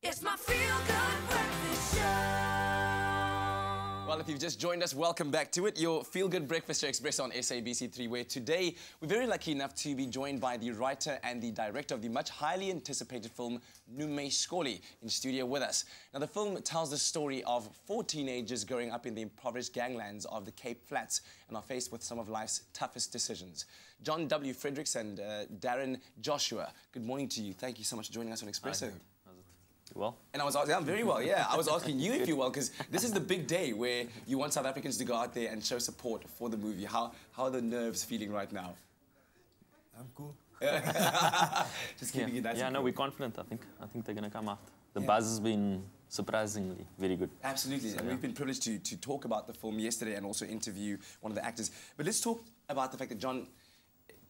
It's my feel-good breakfast show. Well, if you've just joined us, welcome back to it. Your feel-good breakfast show, Expresso on SABC3, where today we're very lucky enough to be joined by the writer and the director of the much highly anticipated film, Noem My Skollie, in studio with us. Now, the film tells the story of 4 teenagers growing up in the impoverished ganglands of the Cape Flats and are faced with some of life's toughest decisions. John W. Fredericks and Darren Joshua, good morning to you. Thank you so much for joining us on Expresso. Well? And I was asking, I'm very well, yeah. I was asking you if you're well, because this is the big day where you want South Africans to go out there and show support for the movie. How are the nerves feeling right now? I'm cool. Just keeping it nice. Yeah, no, we're confident, I think. I think they're going to come out. The buzz has been surprisingly very good. Absolutely, so, and we've been privileged to talk about the film yesterday and also interview one of the actors. But let's talk about the fact that, John,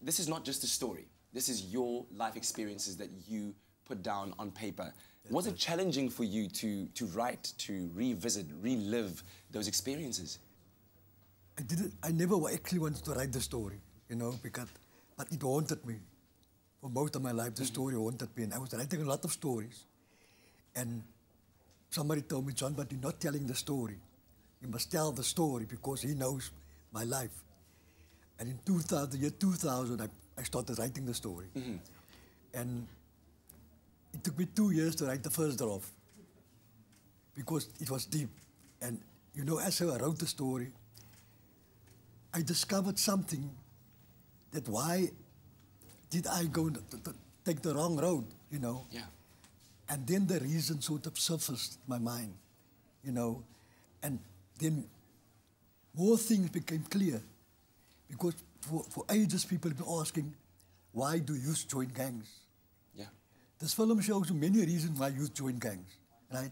this is not just a story. This is your life experiences that you put down on paper. Was it challenging for you to write, to revisit, relive those experiences? I never actually wanted to write the story, you know, but it haunted me. For most of my life, the story haunted me. And I was writing a lot of stories. And somebody told me, John, but you're not telling the story. You must tell the story because he knows my life. And in the year 2000, I started writing the story. And it took me 2 years to write the first draft because it was deep. And, you know, as I wrote the story, I discovered something that why did I go to take the wrong road, you know? Yeah. And then the reason sort of surfaced in my mind, you know? And then more things became clear because for ages people have been asking, why do youth join gangs? Yeah. This film shows you many reasons why youth join gangs, right?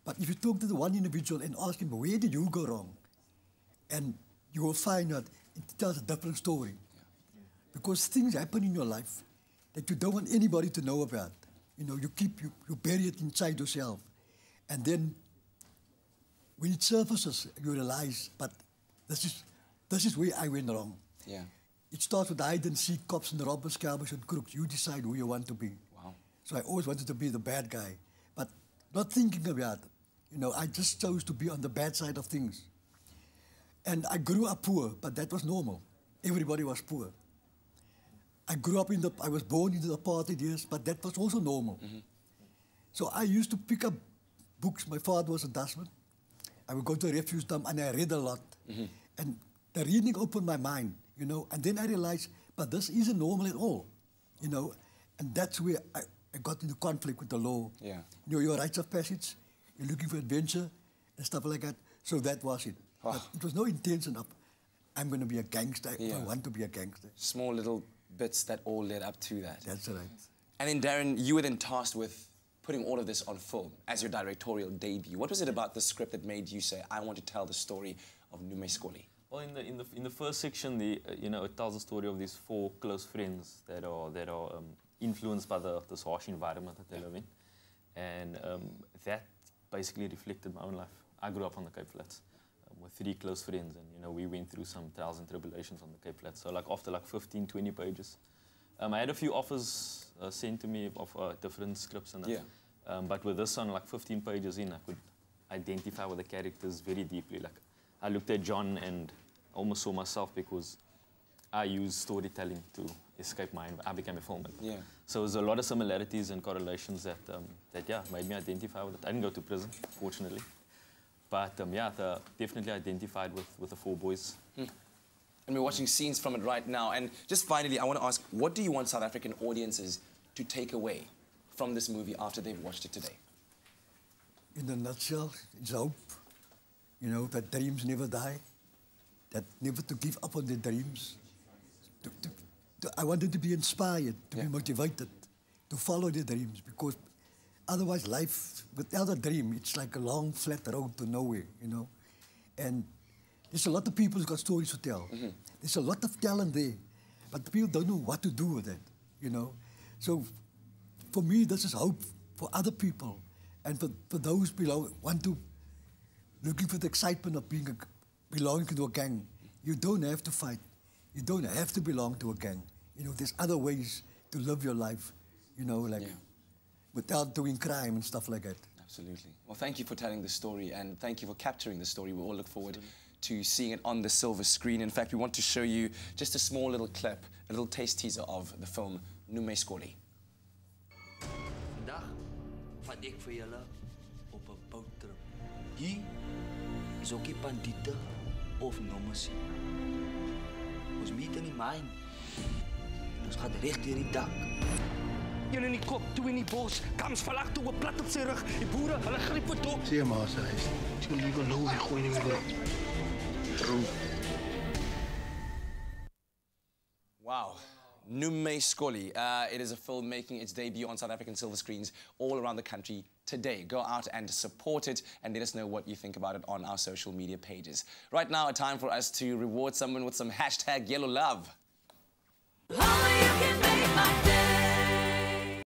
But if you talk to the one individual and ask him, where did you go wrong? And you will find that it tells a different story. Yeah. Because things happen in your life that you don't want anybody to know about. You know, you bury it inside yourself. And then when it surfaces, you realize, but this is where I went wrong. Yeah. It starts with hide and seek, cops and robbers, scalpers and crooks. You decide who you want to be. So I always wanted to be the bad guy, but not thinking about it. You know, I just chose to be on the bad side of things. And I grew up poor, but that was normal. Everybody was poor. I was born into the apartheid years, but that was also normal. So I used to pick up books. My father was a dustman. I would go to a refuse dump and I read a lot. And the reading opened my mind, you know, and then I realized, but this isn't normal at all, you know, and that's where I got into conflict with the law. Yeah. You know, your rites of passage, you're looking for adventure and stuff like that. So that was it. Oh. But it was no intention of, I'm going to be a gangster. Yeah. I want to be a gangster. Small little bits that all led up to that. That's right. And then, Darren, you were then tasked with putting all of this on film as your directorial debut. What was it about the script that made you say, I want to tell the story of Noem My Skollie? Well, in the first section, you know, it tells the story of these 4 close friends that are influenced by this harsh environment that they live in. And that basically reflected my own life. I grew up on the Cape Flats with 3 close friends, and, you know, we went through some trials and tribulations on the Cape Flats. So, like, after, 15, 20 pages, I had a few offers sent to me of different scripts and that. Yeah. But with this one, 15 pages in, I could identify with the characters very deeply. I looked at John and almost saw myself because I used storytelling to escape my environment. I became a filmmaker. Yeah. So there's a lot of similarities and correlations that made me identify with it. I didn't go to prison, fortunately. But definitely identified with the 4 boys. And we're watching scenes from it right now. And just finally, I want to ask, what do you want South African audiences to take away from this movie after they've watched it today? In a nutshell, it's hope. You know, that dreams never die. That never to give up on their dreams. I wanted to be inspired, to be motivated, to follow their dreams, because otherwise life, without a dream, it's like a long, flat road to nowhere, you know. And there's a lot of people who've got stories to tell. There's a lot of talent there, but people don't know what to do with it, you know. So for me, this is hope for other people, and for those below looking for the excitement of belonging to a gang. You don't have to fight. You don't have to belong to a gang. You know, there's other ways to live your life. You know, like without doing crime and stuff like that. Absolutely. Well, thank you for telling the story, and thank you for capturing the story. We all look forward to seeing it on the silver screen. In fact, we want to show you just a small little clip, a little taste teaser of the film Noem My Skollie. Vandaag vat ek vir julle op 'n boottrip. Hier is ook nie bandiete of nommers nie. Ons meet in die myn. En ons gaan reg deur die dak. Een in die kop, twee in die bos, kams verlag toe 'n plat op sy rug. Die boere, hulle gryp vir dop. Zie je maar, ze is. Toen liever nou weer gooi in de True. Wow. Noem My Skollie. It is a film making its debut on South African silver screens all around the country today. Go out and support it and let us know what you think about it on our social media pages. Right now, a time for us to reward someone with some hashtag yellow love. Only you can make my day.